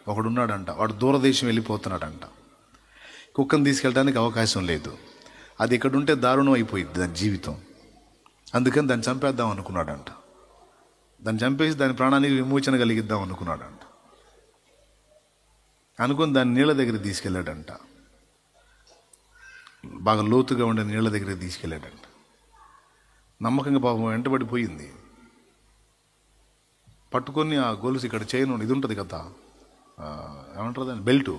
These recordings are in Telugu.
ఒకడున్నాడంట, వాడు దూరదేశం వెళ్ళిపోతున్నాడంట. కుక్కను తీసుకెళ్ళడానికి అవకాశం లేదు. అది ఇక్కడ ఉంటే దారుణం అయిపోయింది దాని జీవితం. అందుకని దాన్ని చంపేద్దాం అనుకున్నాడంట. దాన్ని చంపేసి దాని ప్రాణానికి విమోచన కలిగిద్దాం అనుకున్నాడంట. అనుకుని దాన్ని నీళ్ళ దగ్గరికి తీసుకెళ్ళాడంట. బాగా లోతుగా ఉండే నీళ్ళ దగ్గరికి తీసుకెళ్ళాడంట. నమ్మకంగా పాపం వెంటబడిపోయింది. పట్టుకొని ఆ గొలుసు ఇక్కడ చైన్ ఇది ఉంటుంది కదా, ఏమంటారు దాన్ని, బెల్ట్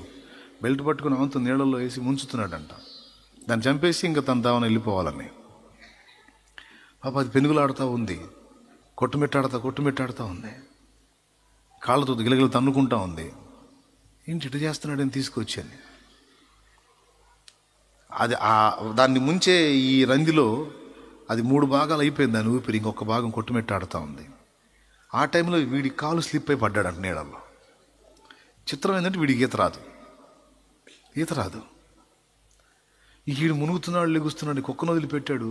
పట్టుకుని అవంతా నీళ్ళల్లో వేసి ముంచుతున్నాడంట. దాన్ని చంపేసి ఇంకా తన దావన వెళ్ళిపోవాలని. పాప అది పెనుగులాడుతూ ఉంది, కొట్టుమిట్టాడుతూ ఉంది, కాళ్ళతో గిలగిల తన్నుకుంటా ఉంది. ఏంటి ఇటు చేస్తున్నాడని తీసుకొచ్చాను. అది దాన్ని ముంచే ఈ రందిలో అది 3 భాగాలు అయిపోయింది. దాని ఊపిరి ఇంకొక భాగం కొట్టుమిట్టాడుతూ ఉంది. ఆ టైంలో వీడి కాలు స్లిప్ అయి పడ్డాడంట నీళ్ళల్లో. చిత్రం ఏంటంటే వీడికి ఈత రాదు. వీడు మునుగుతున్నాడు, లెగుస్తున్నాడు, కుక్కను వదిలిపెట్టాడు.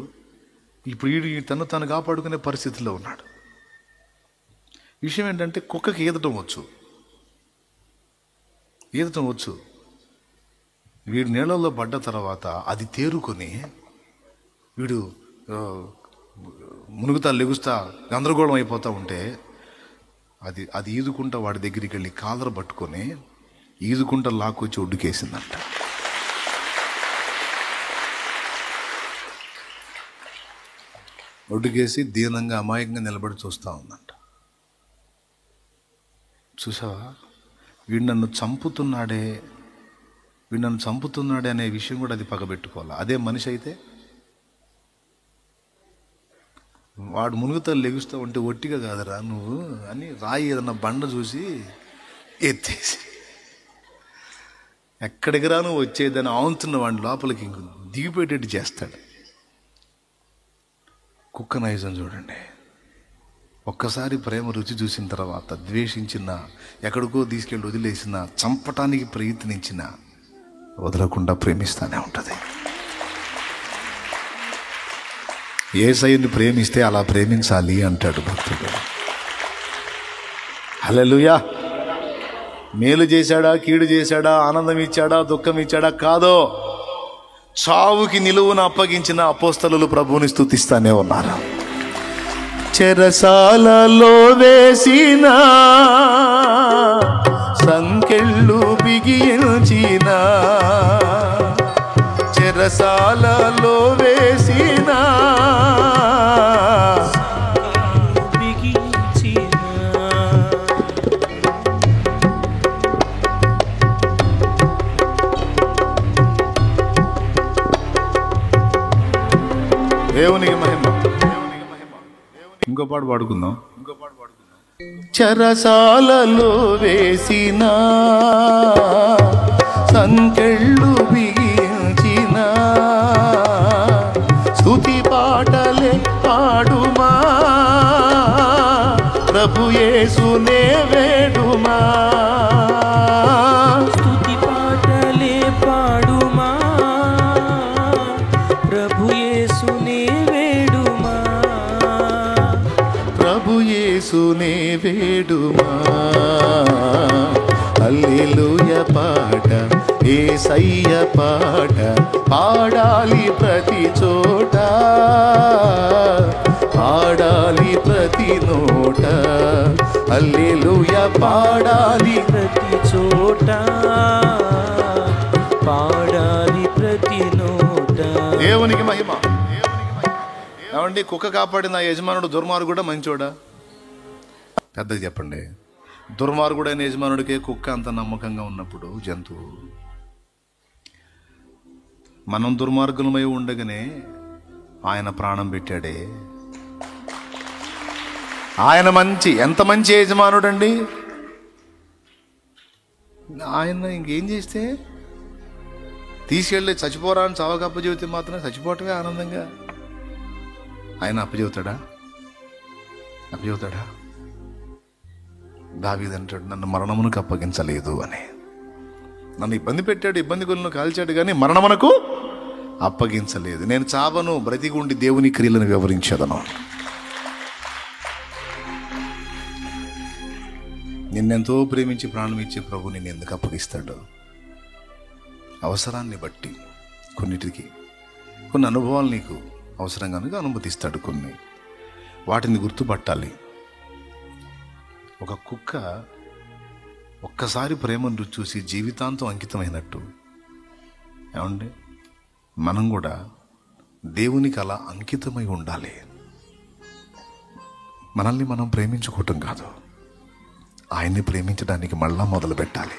ఇప్పుడు వీడు తను కాపాడుకునే పరిస్థితిలో ఉన్నాడు. విషయం ఏంటంటే కుక్కకి ఈదటం వచ్చు. వీడు నీళ్ళల్లో పడ్డ తర్వాత అది తేరుకొని వీడు మునుగుతా లెగుస్తా గందరగోళం అయిపోతూ ఉంటే అది ఈదుకుంటా వాడి దగ్గరికి వెళ్ళి కాలర్ పట్టుకొని ఈదుకుంటా లాక్కొచ్చి ఒడ్డుకేసిందంట. ఒడ్డుకేసి దీనంగా అమాయకంగా నిలబడి చూస్తూ ఉందంట. చూసావా, వీడు నన్ను చంపుతున్నాడే అనే విషయం కూడా అది పగబెట్టుకోవాలి. అదే మనిషి అయితే వాడు మునుగుతా లెగుస్తూ ఉంటే ఒట్టిగా కాదురా నువ్వు అని రాయి ఏదన్నా బండ చూసి ఎత్తేసి ఎక్కడికి రా నువ్వు వచ్చేదని ఆవుతున్న వాడి లోపలికి ఇంక దిగిపోయేటట్టు చేస్తాడు. కుక్క నైజం చూడండి. ఒక్కసారి ప్రేమ రుచి చూసిన తర్వాత ద్వేషించిన, ఎక్కడికో తీసుకెళ్ళి వదిలేసిన, చంపటానికి ప్రయత్నించిన వదలకుండా ప్రేమిస్తానే ఉంటుంది. యేసయ్యని ప్రేమిస్తే అలా ప్రేమించాలి అంటాడు భక్తుడు. హల్లెలూయా. మేలు చేశాడా, కీడు చేశాడా, ఆనందం ఇచ్చాడా, దుఃఖం ఇచ్చాడా కాదో, చావుకి నిలువున అప్పగించిన అపోస్తలులు ప్రభువుని స్తుతిస్తానే ఉన్నారు. చెరసాలలో వేసిన సంకెళ్ళు బిగించిన, చెరసాలలో వేసిన దేవునికి మహిమ. ఇంకో పాట పాడుకుందాం. చెరసాలలో వేసిన సంకెళ్ళు బిగించిన స్తుతి పాటలే పాడుమా, ప్రభు యేసునే వేడుమా. స్తుతి పాటలే పాడుమా, ప్రభు యేసునే వేడుమా. ప్రభు యేసునే వేడుమా. హల్లెలూయా పాట, యేసయ్య పాట పాడాలి ప్రతి చోట, పాడాలి ప్రతి నోట. హల్లెలూయా పాడాలి ప్రతి చోట, పాడాలి ప్రతి నోట. దేవునికి మహిమ. ఏమండి, కుక్క కాపాడిన యజమానుడు దుర్మార్గుడా మంచోడా? పెద్దగా చెప్పండి. దుర్మార్గుడైన యజమానుడికే కుక్క అంత నమ్మకంగా ఉన్నప్పుడు జంతువు, మనం దుర్మార్గులమై ఉండగానే ఆయన ప్రాణం పెట్టాడే. ఆయన ఎంత మంచి యజమానుడు అండి. ఆయన ఇంకేం చేస్తే తీసుకెళ్ళి చచ్చిపోరా అని చావక అప్పచెబితే మాత్రం చచ్చిపోవటమే ఆనందంగా. ఆయన అప్పచెబుతాడా? దావీదు అంటాడు, నన్ను మరణమునకు అప్పగించలేదు అని. నన్ను ఇబ్బంది పెట్టాడు, ఇబ్బంది కొలను కాల్చాడు, కానీ మరణమునకు అప్పగించలేదు. నేను చావను, బ్రతికుండి దేవుని క్రియలను వివరించదను. నిన్నెంతో ప్రేమించి ప్రాణం ఇచ్చే ప్రభు నిన్ను ఎందుకు అప్పగిస్తాడు? అవసరాన్ని బట్టి కొన్నిటికి కొన్ని అనుభవాలు నీకు అవసరం కనుక అనుమతిస్తాడు. కొన్ని వాటిని గుర్తుపట్టాలి. ఒక కుక్క ఒక్కసారి ప్రేమను రుచి చూసి జీవితాంతం అంకితమైనట్టు, ఏమండి, మనం కూడా దేవునికి అలా అంకితమై ఉండాలి. మనల్ని మనం ప్రేమించుకోవటం కాదు, ఆయన్ని ప్రేమించడానికి మళ్ళా మొదలు పెట్టాలి.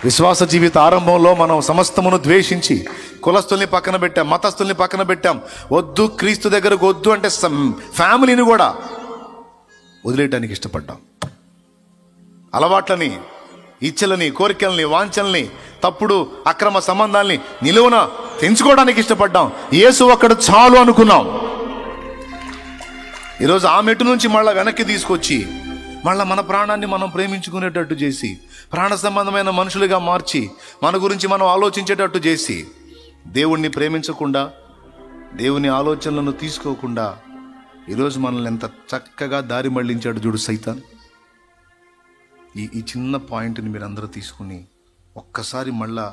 విశ్వాస జీవిత ఆరంభంలో మనం సమస్తమును ద్వేషించి కులస్తుల్ని పక్కన పెట్టాం, మతస్థుల్ని పక్కన పెట్టాం. వద్దు, క్రీస్తు దగ్గరకు వద్దు అంటే ఫ్యామిలీని కూడా వదిలేయటానికి ఇష్టపడ్డాం. అలవాట్లని, ఇచ్చలని, కోరికల్ని, వాంఛల్ని, తప్పుడు అక్రమ సంబంధాల్ని నిలువున తెంచుకోవడానికి ఇష్టపడ్డాం. యేసు ఒక్కడు చాలు అనుకున్నాం. ఈరోజు ఆ మెట్టు నుంచి మళ్ళీ వెనక్కి తీసుకొచ్చి మళ్ళీ మన ప్రాణాన్ని మనం ప్రేమించుకునేటట్టు చేసి, ప్రాణ సంబంధమైన మనుషులుగా మార్చి, మన గురించి మనం ఆలోచించేటట్టు చేసి, దేవుణ్ణి ప్రేమించకుండా, దేవుని ఆలోచనలను తీసుకోకుండా ఈరోజు మనల్ని ఎంత చక్కగా దారి మళ్లించాడు చూడు సైతాన్. ఈ చిన్న పాయింట్ని మీరందరూ తీసుకుని ఒక్కసారి మళ్ళా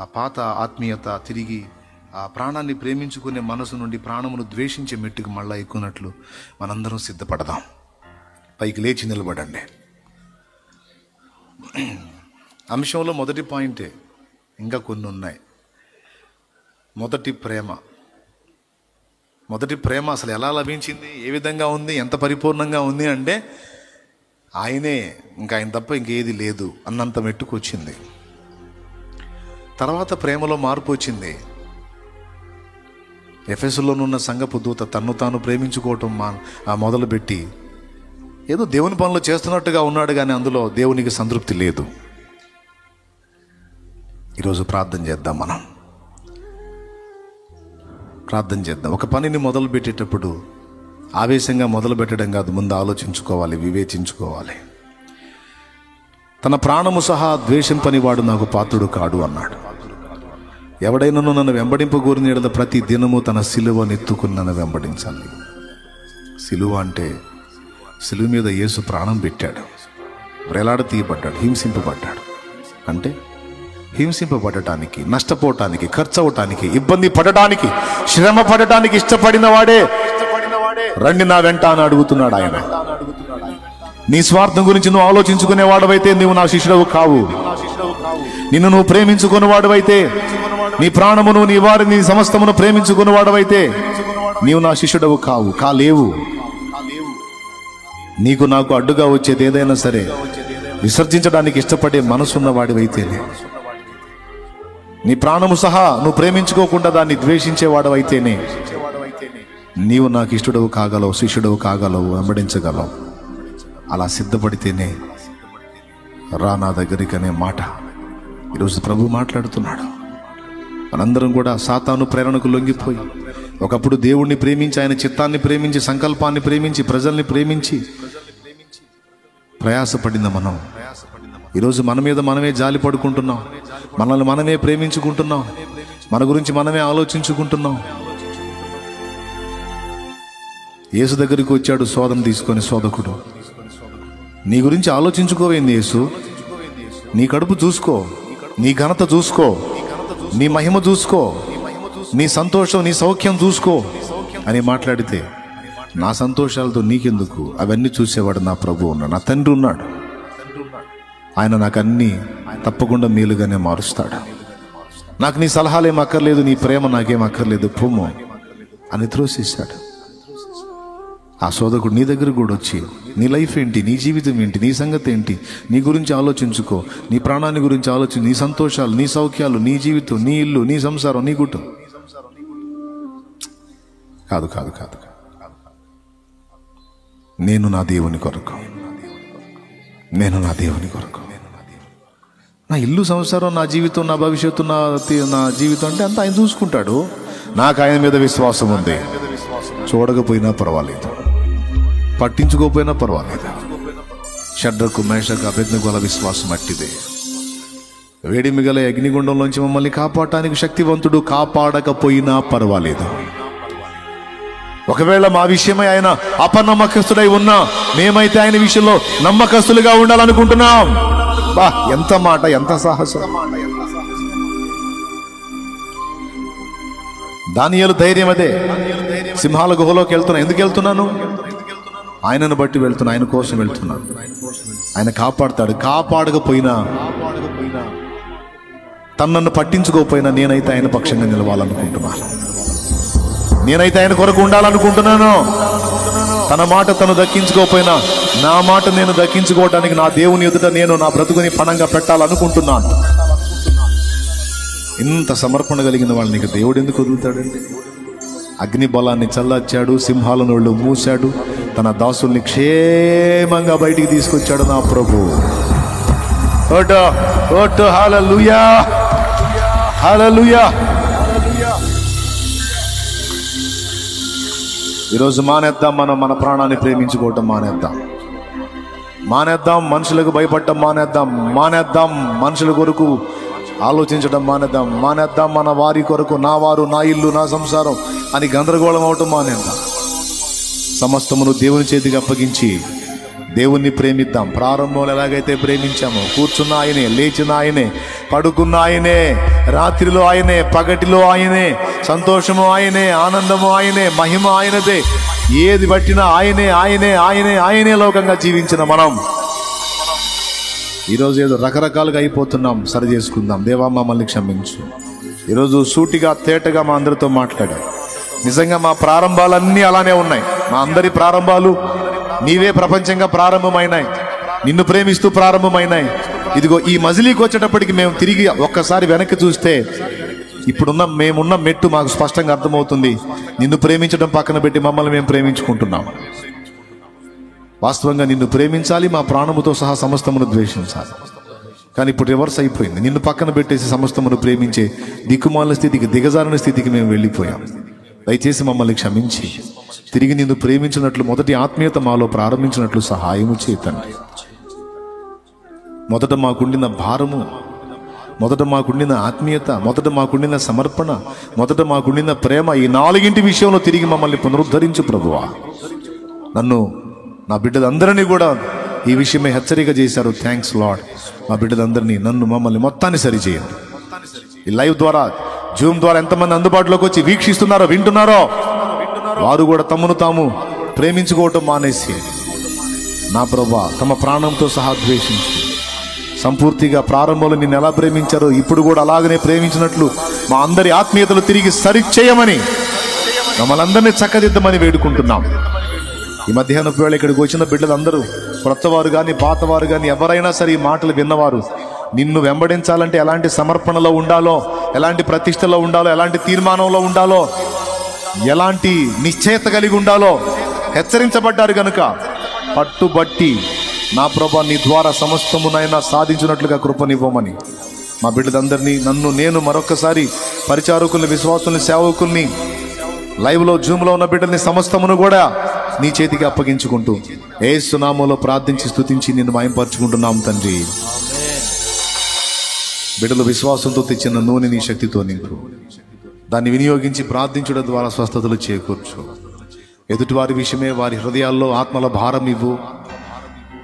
ఆ పాత ఆత్మీయత తిరిగి ఆ ప్రాణాన్ని ప్రేమించుకునే మనసు నుండి ప్రాణమును ద్వేషించే మెట్టుకు మళ్ళా ఎక్కునట్లు మనందరం సిద్ధపడదాం. పైకి లేచి నిలబడండి. అంశంలో మొదటి పాయింటే, ఇంకా కొన్ని ఉన్నాయి. మొదటి ప్రేమ అసలు ఎలా లభించింది, ఏ విధంగా ఉంది, ఎంత పరిపూర్ణంగా ఉంది అంటే ఆయనే, ఇంకా ఆయన తప్ప ఇంకేది లేదు అన్నంత మెట్టుకు వచ్చింది. తర్వాత ప్రేమలో మార్పు వచ్చింది. ఎఫెసులోనున్న సంఘపు దూత తన్ను తాను ప్రేమించుకోవటం మొదలుపెట్టి ఏదో దేవుని పనులు చేస్తున్నట్టుగా ఉన్నాడు, కానీ అందులో దేవునికి సంతృప్తి లేదు. ఈరోజు ప్రార్థన చేద్దాం. మనం ప్రార్థన చేద్దాం. ఒక పనిని మొదలు పెట్టేటప్పుడు ఆవేశంగా మొదలు పెట్టడం కాదు, ముందు ఆలోచించుకోవాలి, వివేచించుకోవాలి. తన ప్రాణము సహా ద్వేషింపని వాడు నాకు పాత్రుడు కాడు అన్నాడు. ఎవడైనా నన్ను వెంబడింపగోరిన యెడల ప్రతి దినము తన సిలువనెత్తుకుని నన్ను వెంబడించాలి. సిలువ అంటే సిలువ మీద యేసు ప్రాణం పెట్టాడు, వేలాడ తీయబడ్డాడు, హింసింపబడ్డాడు. అంటే హింసింపబడటానికి, నష్టపోవటానికి, ఖర్చు అవటానికి, ఇబ్బంది పడటానికి, శ్రమ పడటానికి ఇష్టపడిన వాడే రండి నా వెంట అని అడుగుతున్నాడు ఆయన. నీ స్వార్థం గురించి నువ్వు ఆలోచించుకునే వాడవైతే నువ్వు నా శిష్యుడవు కావు. నిన్ను నువ్వు ప్రేమించుకునే వాడవైతే, నీ ప్రాణమును, నీ వారిని, నీ సమస్తమును ప్రేమించుకునే వాడవైతే నీవు నా శిష్యుడవు కాలేవు. నీకు నాకు అడ్డుగా వచ్చేది ఏదైనా సరే విసర్జించడానికి ఇష్టపడే మనసున్న వాడివైతేనే, నీ ప్రాణము సహా నువ్వు ప్రేమించుకోకుండా దాన్ని ద్వేషించేవాడవైతేనే నీవు నాకు ఇష్టడవు కాగలవు, శిష్యుడవు కాగలవు, వెంబడించగలవు. అలా సిద్ధపడితేనే రా నా దగ్గరికి అనే మాట ఈరోజు ప్రభు మాట్లాడుతున్నాడు. మనందరం కూడా సాతాను ప్రేరణకు లొంగిపోయి ఒకప్పుడు దేవుణ్ణి ప్రేమించి, ఆయన చిత్తాన్ని ప్రేమించి, సంకల్పాన్ని ప్రేమించి, ప్రజల్ని ప్రేమించి ప్రయాసపడిన మనం ఈరోజు మన మీద మనమే జాలి పడుకుంటున్నాం, మనల్ని మనమే ప్రేమించుకుంటున్నాం, మన గురించి మనమే ఆలోచించుకుంటున్నాం. యేసు దగ్గరికి వచ్చాడు శోధన తీసుకొని శోధకుడు. నీ గురించి ఆలోచించుకోవేంది యేసు? నీ కడుపు చూసుకో, నీ ఘనత చూసుకో, నీ మహిమ చూసుకో, నీ సంతోషం, నీ సౌఖ్యం చూసుకో అని మాట్లాడితే, నా సంతోషాలతో నీకెందుకు? అవన్నీ చూసేవాడు నా ప్రభు ఉన్నాడు, నా తండ్రి ఉన్నాడు. ఆయన నాకు అన్నీ తప్పకుండా మేలుగానే మారుస్తాడు. నాకు నీ సలహాలేం అక్కర్లేదు, నీ ప్రేమ నాకేం అక్కర్లేదు, పొమ్ము అని త్రోసేశాడు. ఆ శోధకుడు నీ దగ్గర కూడా వచ్చి నీ లైఫ్ ఏంటి, నీ జీవితం ఏంటి, నీ సంగతి ఏంటి, నీ గురించి ఆలోచించుకో, నీ ప్రాణాన్ని గురించి ఆలోచించు, నీ సంతోషాలు, నీ సౌఖ్యాలు, నీ జీవితం, నీ ఇల్లు, నీ సంసారం, నీ కుటుంబం. కాదు కాదు కాదు నేను నా దేవుని కొరకు, నేను నా దేవుని కొరకు, నా ఇల్లు, సంసారం, నా జీవితం, నా భవిష్యత్తు, నా జీవితం అంటే అంతా ఆయన చూసుకుంటాడు. నాకు ఆయన మీద విశ్వాసం ఉంది. చూడకపోయినా పర్వాలేదు, పట్టించుకోకపోయినా పర్వాలేదు. షడ్రకు, మేషకు, అబేద్నెగోల విశ్వాసం అట్టిదే. వేడిమి గల అగ్నిగుండంలోంచి మమ్మల్ని కాపాడటానికి శక్తివంతుడు, కాపాడకపోయినా పర్వాలేదు. ఒకవేళ మా విషయమై ఆయన అపనమ్మకస్తుడై ఉన్నా మేమైతే ఆయన విషయంలో నమ్మకస్తులుగా ఉండాలనుకుంటున్నాం. బా, ఎంత మాట, ఎంత సాహసం! దానియేలు ధైర్యం అదే. సింహాల గుహలోకి వెళ్తున్నా. ఎందుకు వెళ్తున్నాను? ఆయనను బట్టి వెళ్తున్నా, ఆయన కోసం వెళ్తున్నాను. ఆయన కాపాడుతాడు. కాపాడకపోయినా, తనను పట్టించుకోకపోయినా నేనైతే ఆయన పక్షంగా నిలవాలనుకుంటున్నాను. నేనైతే ఆయన కొరకు ఉండాలనుకుంటున్నాను. తన మాట తను దక్కించుకోకపోయినా నా మాట నేను దక్కించుకోవడానికి నా దేవుని ఎదుట నేను నా బ్రతుకుని పణంగా పెట్టాలనుకుంటున్నాను. ఇంత సమర్పణ కలిగిన వాళ్ళు నీకు దేవుడు ఎందుకు వదులుతాడండి? అగ్ని బలాన్ని చల్లార్చాడు, సింహాల నోళ్ళు మూశాడు, తన దాసుల్ని క్షేమంగా బయటికి తీసుకొచ్చాడు నా ప్రభు. ఓటో ఓటో, హల్లెలూయా, హల్లెలూయా. ఈరోజు మానేద్దాం, మనం మన ప్రాణాన్ని ప్రేమించుకోవటం మానేద్దాం. మనుషులకు భయపడటం మానేద్దాం. మనుషుల కొరకు ఆలోచించడం మానేద్దాం. మన వారి కొరకు, నా వారు, నా ఇల్లు, నా సంసారం అని గందరగోళం అవటం మానేద్దాం. సమస్తమును దేవుని చేతికి అప్పగించి దేవుణ్ణి ప్రేమిద్దాం. ప్రారంభంలో ఎలాగైతే ప్రేమించామో, కూర్చున్న ఆయనే, లేచిన ఆయనే, పడుకున్న ఆయనే, రాత్రిలో ఆయనే, పగటిలో ఆయనే, సంతోషము ఆయనే, ఆనందము ఆయనే, మహిమ ఆయనదే. ఏది పట్టినా ఆయనే లోకంగా జీవించిన మనం ఈరోజు ఏదో రకరకాలుగా అయిపోతున్నాం. సరి చేసుకుందాం. దేవా, మమ్మల్ని క్షమించు. ఈరోజు సూటిగా తేటగా మా అందరితో మాట్లాడా. నిజంగా మా ప్రారంభాలన్నీ అలానే ఉన్నాయి. మా అందరి ప్రారంభాలు నీవే ప్రపంచంగా ప్రారంభమైనాయి, నిన్ను ప్రేమిస్తూ ప్రారంభమైనాయి. ఇదిగో ఈ మజిలీకి వచ్చేటప్పటికి మేము తిరిగి ఒక్కసారి వెనక్కి చూస్తే మేమున్న మెట్టు మాకు స్పష్టంగా అర్థమవుతుంది. నిన్ను ప్రేమించడం పక్కన పెట్టి మమ్మల్ని మేము ప్రేమించుకుంటున్నాం. వాస్తవంగా నిన్ను ప్రేమించాలి, మా ప్రాణముతో సహా సమస్తమును ద్వేషించాలి. కానీ ఇప్పుడు రివర్స్ అయిపోయింది. నిన్ను పక్కన పెట్టేసి సమస్తమును ప్రేమించే దిక్కుమాలిన స్థితికి, దిగజారిన స్థితికి మేము వెళ్ళిపోయాం. దయచేసి మమ్మల్ని క్షమించి తిరిగి నిన్ను ప్రేమించినట్లు, మొదటి ఆత్మీయత మాలో ప్రారంభించినట్లు సహాయము చేతండి. మొదట మాకుండిన భారము, మొదట మాకుండిన ఆత్మీయత, మొదట మాకుండిన సమర్పణ, మొదట మాకుండిన ప్రేమ, ఈ నాలుగింటి విషయంలో తిరిగి మమ్మల్ని పునరుద్ధరించు ప్రభువా. నన్ను, నా బిడ్డలందరినీ కూడా ఈ విషయమే హెచ్చరిక చేశారు. Thanks lord. మా బిడ్డలందరినీ, నన్ను, మమ్మల్ని మొత్తాన్ని సరిచేయండి. ఈ లైవ్ ద్వారా, జూమ్ ద్వారా ఎంతమంది అందుబాటులోకి వచ్చి వీక్షిస్తున్నారో, వింటున్నారో, వారు కూడా తమను తాము ప్రేమించుకోవటం మానేసి నా ప్రభువా తమ ప్రాణంతో సహా ద్వేషించి సంపూర్తిగా ప్రారంభంలో నిన్ను ఎలా ప్రేమించారో ఇప్పుడు కూడా అలాగనే ప్రేమించినట్లు మా అందరి ఆత్మీయతలు తిరిగి సరిచేయమని, మమ్మల్ని అందరినీ చక్కదిద్దమని వేడుకుంటున్నాం. ఈ మధ్యాహ్నం వేళ ఇక్కడికి వచ్చిన బిడ్డలందరూ, క్రొత్తవారు కానీ పాతవారు కానీ ఎవరైనా సరే ఈ మాటలు విన్నవారు, నిన్ను వెంబడించాలంటే ఎలాంటి సమర్పణలో ఉండాలో, ఎలాంటి ప్రతిష్టలో ఉండాలో, ఎలాంటి తీర్మానంలో ఉండాలో, ఎలాంటి నిశ్చయత కలిగి ఉండాలో హెచ్చరించబడ్డారు కనుక పట్టుబట్టి నా ప్రభా నీ ద్వారా సమస్తమునైనా సాధించినట్లుగా కృపనివ్వమని మా బిడ్డలందరినీ, నన్ను, నేను మరొకసారి పరిచారకుల్ని, విశ్వాసుల్ని, సేవకుల్ని, లైవ్లో జూమ్లో ఉన్న బిడ్డల్ని సమస్తమును కూడా నీ చేతికి అప్పగించుకుంటూ యేసు నామములో ప్రార్థించి స్తుతించి నిన్ను మహిమపరచుకుంటున్నాం తండ్రి. బిడ్డలు విశ్వాసంతో తెచ్చిన నూనె నీ శక్తితో నింపు, దాన్ని వినియోగించి ప్రార్థించడం ద్వారా స్వస్థతలు చేకూర్చు. ఎదుటివారి విషయమే వారి హృదయాల్లో ఆత్మల భారం ఇవ్వు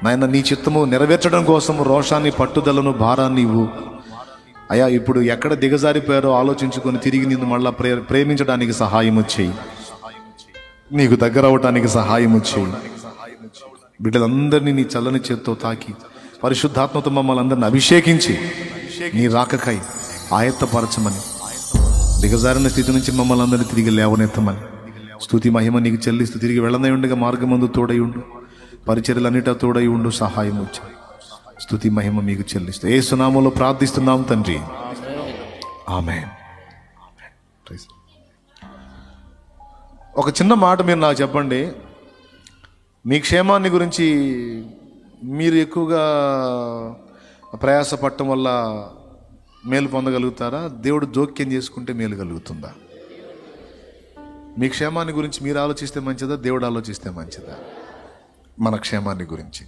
నాయన. నీ చిత్తము నెరవేర్చడం కోసం రోషాన్ని, పట్టుదలను, భారాన్ని ఇవ్వు అయ్యా. ఇప్పుడు ఎక్కడ దిగజారిపోయారో ఆలోచించుకొని తిరిగి నిన్ను మళ్ళా ప్రేమించడానికి సహాయం చేయి, నీకు దగ్గర అవటానికి సహాయం చేయి. బిడ్డలందరినీ నీ చల్లని చేత్తో తాకి పరిశుద్ధాత్మతో మమ్మల్ని అందరిని అభిషేకించి నీ రాకకై ఆయత్తపరచమని, దిగజారిన స్థితి నుంచి మమ్మల్ని అందరినీ తిరిగి లేవనెత్తమని, స్తుతి మహిమ నీకు చెల్లిస్తూ తిరిగి వెళ్ళనై ఉండగా మార్గమందు తోడై ఉండు, పరిచర్యలన్నిటా తోడై ఉండు, సహాయం వచ్చి స్తుతి మహిమ మీకు చెల్లిస్తూ యేసు నామములో ప్రార్థిస్తున్నాం తండ్రి. ఆమేన్. ఒక చిన్న మాట మీరు నాకు చెప్పండి. మీ క్షేమాన్ని గురించి మీరు ఎక్కువగా ప్రయాసపడటం వల్ల మేలు పొందగలుగుతారా? దేవుడు జోక్యం చేసుకుంటే మేలు కలుగుతుందా? మీ క్షేమాన్ని గురించి మీరు ఆలోచిస్తే మంచిదా, దేవుడు ఆలోచిస్తే మంచిదా? మన క్షేమాన్ని గురించి,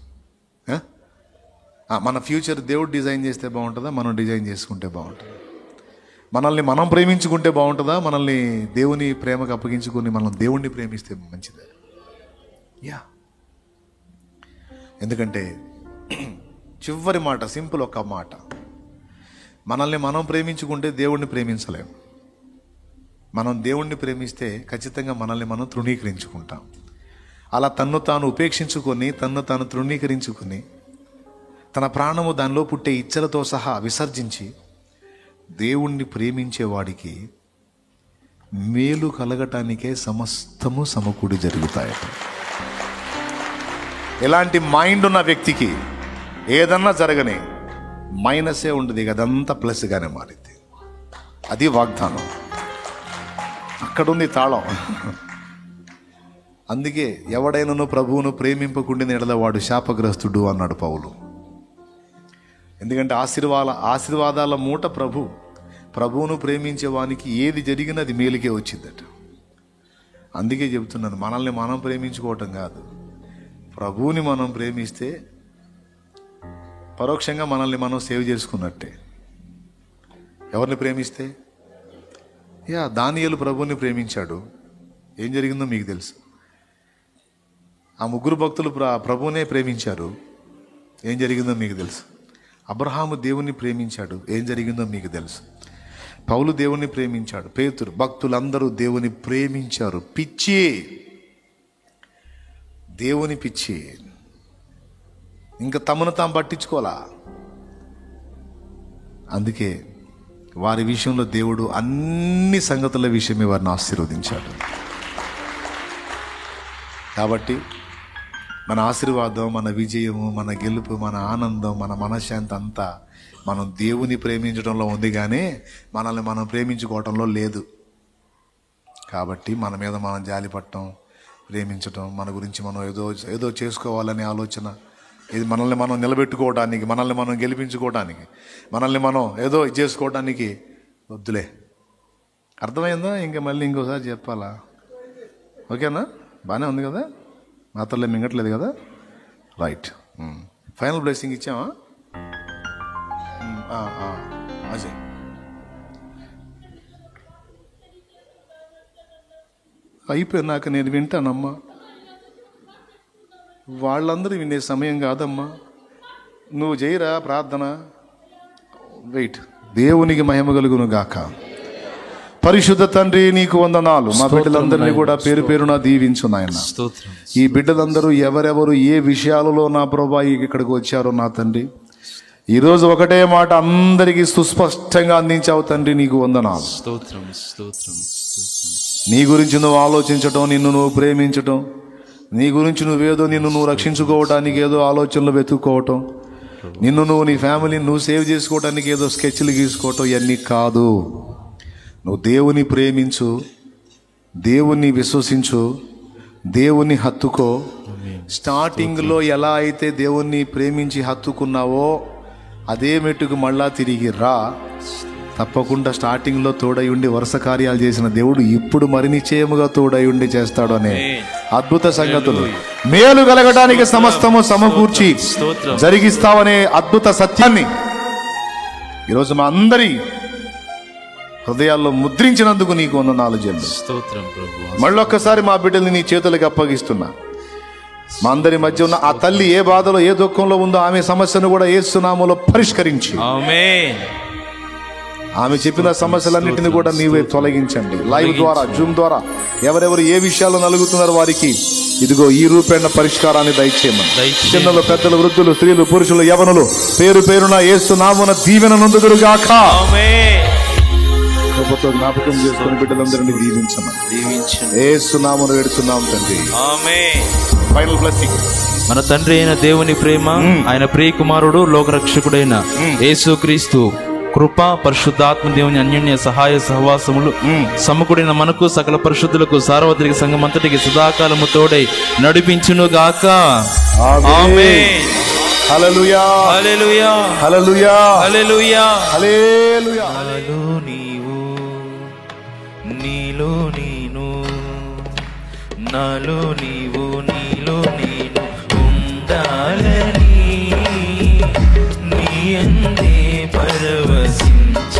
మన ఫ్యూచర్ దేవుడు డిజైన్ చేస్తే బాగుంటుందా, మనం డిజైన్ చేసుకుంటే బాగుంటుందా? మనల్ని మనం ప్రేమించుకుంటే బాగుంటుందా, మనల్ని దేవుని ప్రేమకు అప్పగించుకొని మనం దేవుణ్ణి ప్రేమిస్తే మంచిదా? యా. ఎందుకంటే చివరి మాట సింపుల్, ఒక మాట, మనల్ని మనం ప్రేమించుకుంటే దేవుణ్ణి ప్రేమించలేము. మనం దేవుణ్ణి ప్రేమిస్తే ఖచ్చితంగా మనల్ని మనం తృణీకరించుకుంటాం. అలా తన్ను తాను ఉపేక్షించుకొని, తన్ను తాను తృణీకరించుకొని, తన ప్రాణము దానిలో పుట్టే ఇచ్చలతో సహా విసర్జించి దేవుణ్ణి ప్రేమించేవాడికి మేలు కలగటానికే సమస్తము సమకూడి జరుగుతాయట. ఎలాంటి మైండ్ ఉన్న వ్యక్తికి ఏదన్నా జరగని మైనసే ఉండదు, అదంతా ప్లస్గానే మారింది. అది వాగ్దానం, అక్కడుంది తాళం. అందుకే ఎవడైనాను ప్రభువును ప్రేమింపకుండిన ఎడల వాడు శాపగ్రస్తుడు అన్నాడు పౌలు. ఎందుకంటే ఆశీర్వాదాల మూట ప్రభువును ప్రేమించే వానికి ఏది జరిగినా అది మేలుకే వచ్చిందట. అందుకే చెబుతున్నాను, మనల్ని మనం ప్రేమించుకోవటం కాదు, ప్రభువుని మనం ప్రేమిస్తే పరోక్షంగా మనల్ని మనం సేవ్ చేసుకున్నట్టే. ఎవరిని ప్రేమిస్తే? దానియేలు ప్రభువుని ప్రేమించాడు, ఏం జరిగిందో మీకు తెలుసు. ఆ ముగ్గురు భక్తులు ప్రభువునే ప్రేమించారు, ఏం జరిగిందో మీకు తెలుసు. అబ్రహాము దేవుణ్ణి ప్రేమించాడు, ఏం జరిగిందో మీకు తెలుసు. పౌలు దేవుణ్ణి ప్రేమించాడు, పేతురు, భక్తులందరూ దేవుని ప్రేమించారు. పిచ్చి, దేవుని పిచ్చి, ఇంకా తమను తాము పట్టించుకోలా. అందుకే వారి విషయంలో దేవుడు అన్ని సంగతుల విషయమే వారిని ఆశీర్వదించాడు. కాబట్టి మన ఆశీర్వాదం, మన విజయము, మన గెలుపు, మన ఆనందం, మన మనశ్శాంతి అంతా మనం దేవుని ప్రేమించడంలో ఉంది, కానీ మనల్ని మనం ప్రేమించుకోవటంలో లేదు. కాబట్టి మన మీద మనం జాలిపడటం, ప్రేమించటం, మన గురించి మనం ఏదో చేసుకోవాలనే ఆలోచన, ఇది మనల్ని మనం నిలబెట్టుకోవడానికి, మనల్ని మనం గెలిపించుకోవడానికి, మనల్ని మనం ఏదో చేసుకోవడానికి వద్దులే. అర్థమైందా? ఇంకా మళ్ళీ ఇంకోసారి చెప్పాలా? ఓకేనా? బాగానే ఉంది కదా? మాత్రలే మింగట్లేదు కదా? రైట్. ఫైనల్ బ్లెస్సింగ్ ఇచ్చామా? అజయ్, అయిపోయినాక నేను వింటానమ్మా. వాళ్ళందరూ వినే సమయం కాదమ్మా. నువ్వు చేయరా ప్రార్థన. వెయిట్. దేవునికి మహిమ కలుగును గాక. పరిశుద్ధ తండ్రి, నీకు వందనాలు. మా బిడ్డలందరినీ కూడా పేరు పేరున దీవించు నాయన. ఈ బిడ్డలందరూ ఎవరెవరు ఏ విషయాలలో నా ప్రభువా ఇక్కడికి వచ్చారో నా తండ్రి, ఈరోజు ఒకటే మాట అందరికీ సుస్పష్టంగా అందించావు తండ్రి, నీకు వందనాలు. నీ గురించి నువ్వు ఆలోచించటం, నిన్ను నువ్వు ప్రేమించటం, నీ గురించి నిన్ను నువ్వు రక్షించుకోవటానికి ఏదో ఆలోచనలు వెతుక్కోవటం, నిన్ను నువ్వు నీ ఫ్యామిలీని నువ్వు సేవ్ చేసుకోవటానికి ఏదో స్కెచ్లు గీసుకోవటం, ఇవన్నీ కాదు. నువ్వు దేవుని ప్రేమించు, దేవుణ్ణి విశ్వసించు, దేవుణ్ణి హత్తుకో. స్టార్టింగ్లో ఎలా అయితే దేవుణ్ణి ప్రేమించి హత్తుకున్నావో అదే మెట్టుకు మళ్ళా తిరిగి రా. తప్పకుండా స్టార్టింగ్లో తోడై ఉండి వరుస కార్యాలు చేసిన దేవుడు ఇప్పుడు మరి నిశ్చయముగా తోడై ఉండి చేస్తాడు అనే అద్భుత సంగతులు, మేలు కలగడానికి సమస్తము సమకూర్చి జరిగిస్తావనే అద్భుత సత్యాన్ని ఈరోజు మా అందరి హృదయాల్లో ముద్రించినందుకు నీకు వందనాలు చెల్లిస్తున్నాను. మళ్ళొక్కసారి మా బిడ్డల్ని నీ చేతులకు అప్పగిస్తున్నా. మా అందరి మధ్య ఉన్న ఆ తల్లి ఏ బాధలో ఏ దుఃఖంలో ఉందో ఆమె సమస్యను కూడా యేసు నామములో పరిష్కరించి, ఆమె చెప్పిన సమస్యలన్నింటినీ కూడా నీవే తొలగించండి. లైవ్ ద్వారా, జూమ్ ద్వారా ఎవరెవరు ఏ విషయాలు నలుగుతున్నారో వారికి ఇదిగో ఈ రూపేణ పరిష్కారాన్ని దయచేయమని. చిన్నలు, పెద్దలు, వృద్ధులు, స్త్రీలు, పురుషులు, యవనులు పేరు పేరున యేసు నామమున దీవెన నొందుదురుగాక. జ్ఞాపకం చేసుకుని బిడ్డలందరినీ దీవించమని యేసు నామమున వేడుచున్నాం తండ్రి. Final blessing. మన తండ్రి అయిన దేవుని ప్రేమ, ఆయన ప్రియ కుమారుడు లోకరక్షకుడైన యేసుక్రీస్తు కృప, పరిశుద్ధాత్మ దేవుని అన్యోన్య సహాయ సహవాసములు సమకూడిన మనకు సకల పరిశుద్ధులకు సార్వత్రిక సంఘం అంతటికి సదాకాలము తోడై నడిపించును గాక. ఆమేన్. హల్లెలూయా, హల్లెలూయా, హల్లెలూయా, హల్లెలూయా, హల్లెలూయా. నాలో నీవు, నీలో నేను, నాలో నీవు, నీలో నేను ఉండాలని, నీ అందే పరవశించాలని.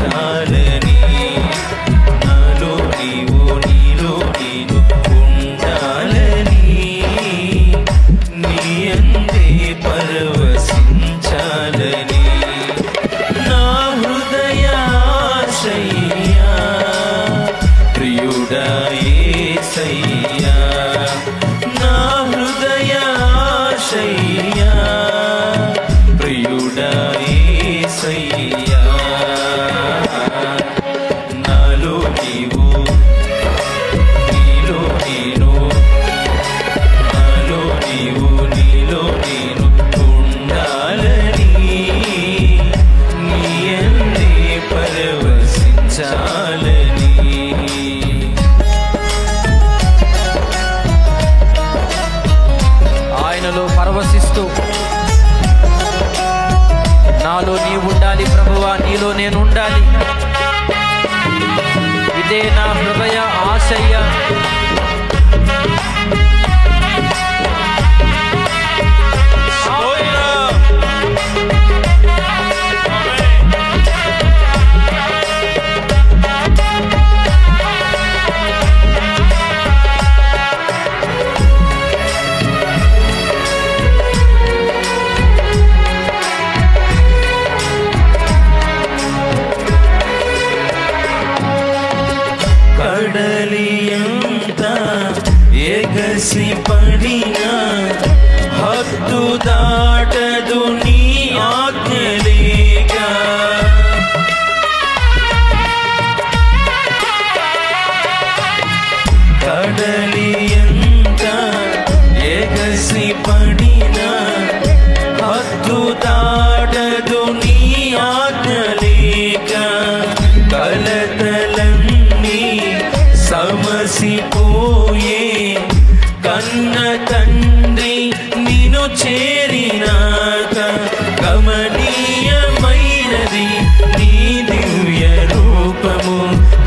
కమనీయమైనది నీ దివ్య రూపము,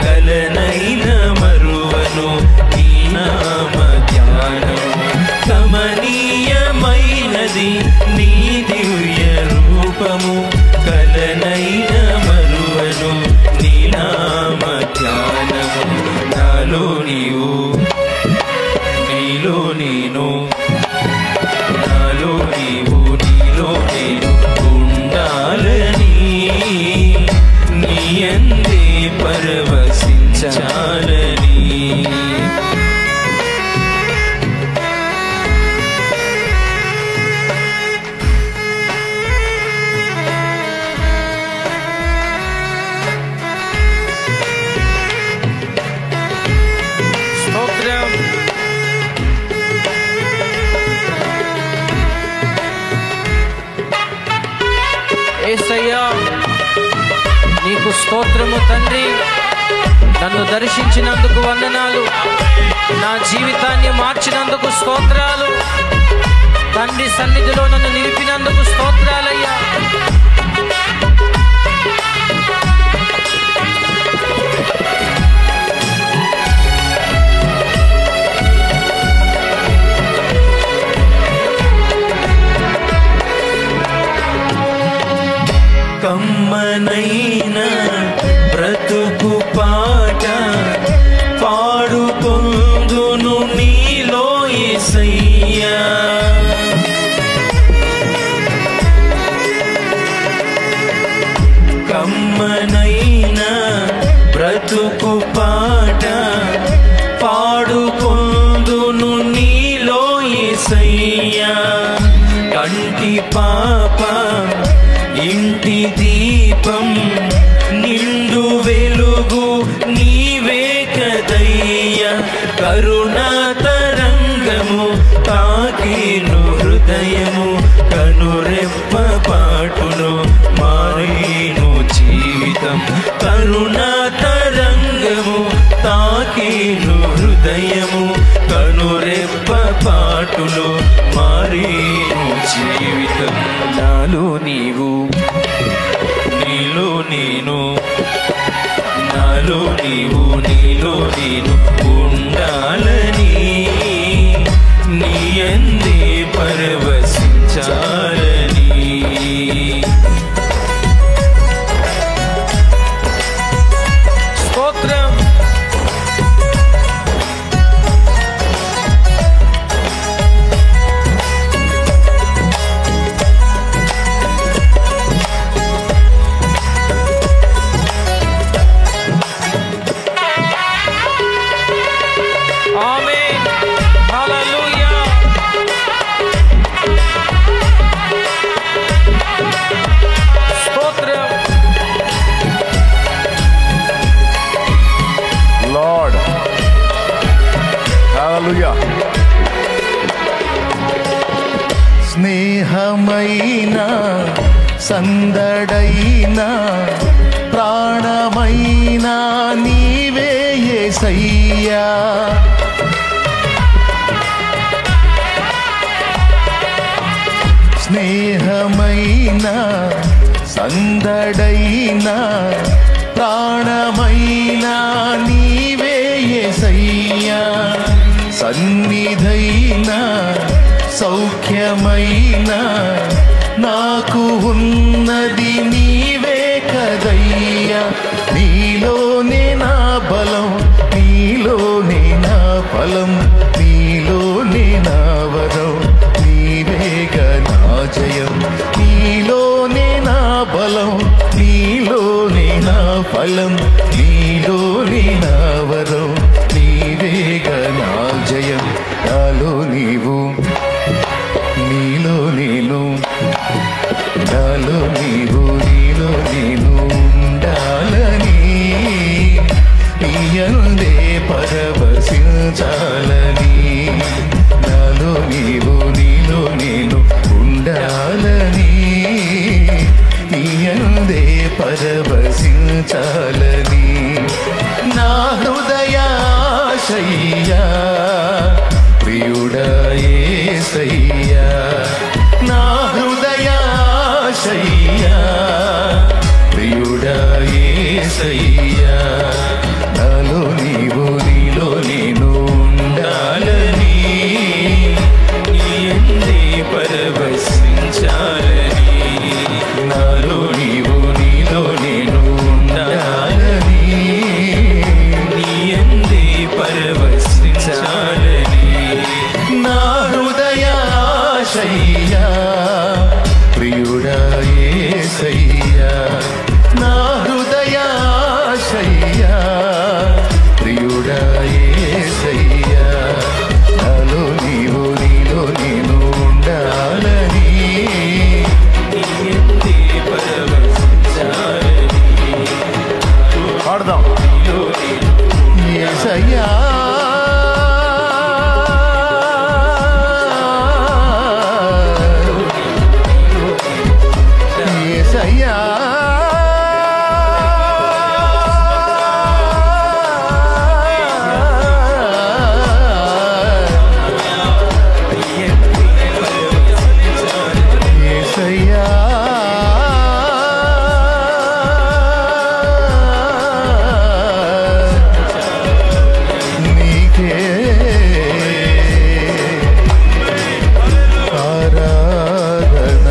కలనైన మరువను నీ నామ ధ్యానము. కమనీయమైనది నీ దివ్య రూపము, కలనైన మరువను నీ నామ ధ్యానము. నాలో నీవు నీలో నేను, నాలో నీవు నీలో నేను ఉండాలని, నీ యందే పరవశించాలని. యేసయ్యా నీకు స్తోత్రము తండ్రి. నన్ను దర్శించినందుకు వందనాలు, నా జీవితాన్ని మార్చినందుకు స్తోత్రాలు తండ్రి. సన్నిధిలో నన్ను నిలిపినందుకు స్తోత్రాలయ్యా. కమ్మనైన బ్రతుకు పాట పాడుకొందును నీలో యేసయ్యా. కమ్మనైన బ్రతుకు పాట పాడుకొందును నీలో యేసయ్యా. కంటి పాప ఇంటి దీపం నిండు వెలుగు నీవే కదయ్యా. కరుణా తరంగము తాకిను హృదయము, కనురెప్ప పాటును మారేను జీవితం. కరుణా తరంగము తాకిను హృదయము, కనురెప్ప పాటును మారేను జీవితం. నాలో నీవు నీలో నేను, నాలో నీవు నీలో నేను ఉండాలని, నీ యందే పరవశించాలని. స్తోత్రం. ఆమేన్. హల్లెలూయా. స్తోత్రం. లార్డ్ హల్లెలూయా. స్నేహమైన సందడైన ప్రాణమైన నీవే యేసయ్యా. స్నేహమైన సందడైన ప్రాణమైన నీవే యేసయ్యా. సన్నిధైన సౌఖ్యమైన నాకు ఉన్నది నీవే కదయ్యా. నీలోనే నా బలం, నీలోనే నా ఫలం, నీలోనే నా వరం, నీవేగా నా జయం. నీలోనే నా బలం, నీలోనే నా ఫలం, నీలోనే నా వరం, నీవేగా నా జయం. నాలో నీవు నీలో నేను, నాలో నీవు నీలో నేను ఉండాలని, నీ యందే పరవశించాలని. నాలో నీవు నీలో నేను ఉండాలని, నీ యందే పరవశించాలని. నా హృదయాశయ్యా ప్రియుడా యేసయ్యా. నా హృదయాశయ్యా యేసయ్యా నాలో నీవు నీలో నేను ఉండాలని నీ యందే పరవశించాలని నాలో నీవు నీలో నేను ఉండాలని నీ యందే పరవశించాలని నా హృదయాశయ్యా ప్రియుడా యేసయ్యా నా హృదయాశయ్యా ప్రియుడా యేసయ్యా నాలో నీవు నీలో నేను ఉండాలని నీ యందే పరవశించాలని పాడదాం యేసయ్యా యేసయ్యా యేసయ్యా నీకే ఆరాధన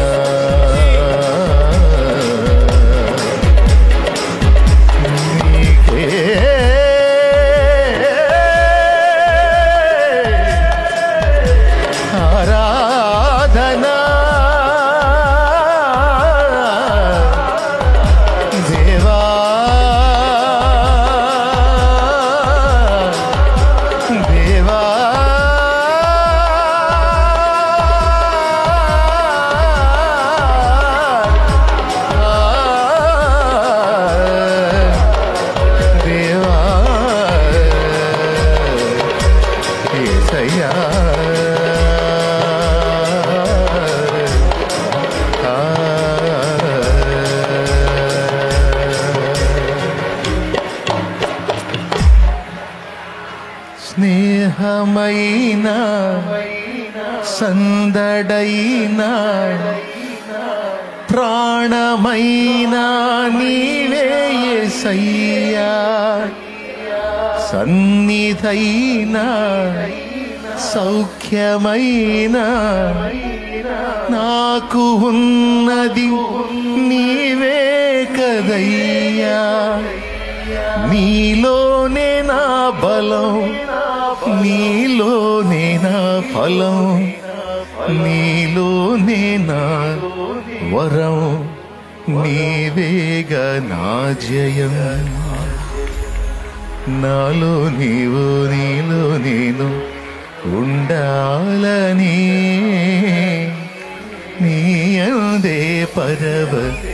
నీకే ఆరాధన దేవా దేవా దేవా యేసయ్యా స్నేహమైన సందడైన ప్రాణమైన నీవే యేసయ్యా సన్నిధైన సౌఖ్యమైన నాకు ఉన్నది నీవే కదయ్యా నీలోనే నా బలం నీలోనే నా ఫలం నీలోనే నా వరం నీవేగా నా జయం నాలో నీవు నీలో నేను ఉండాలని నీ అందే పరవశించాలని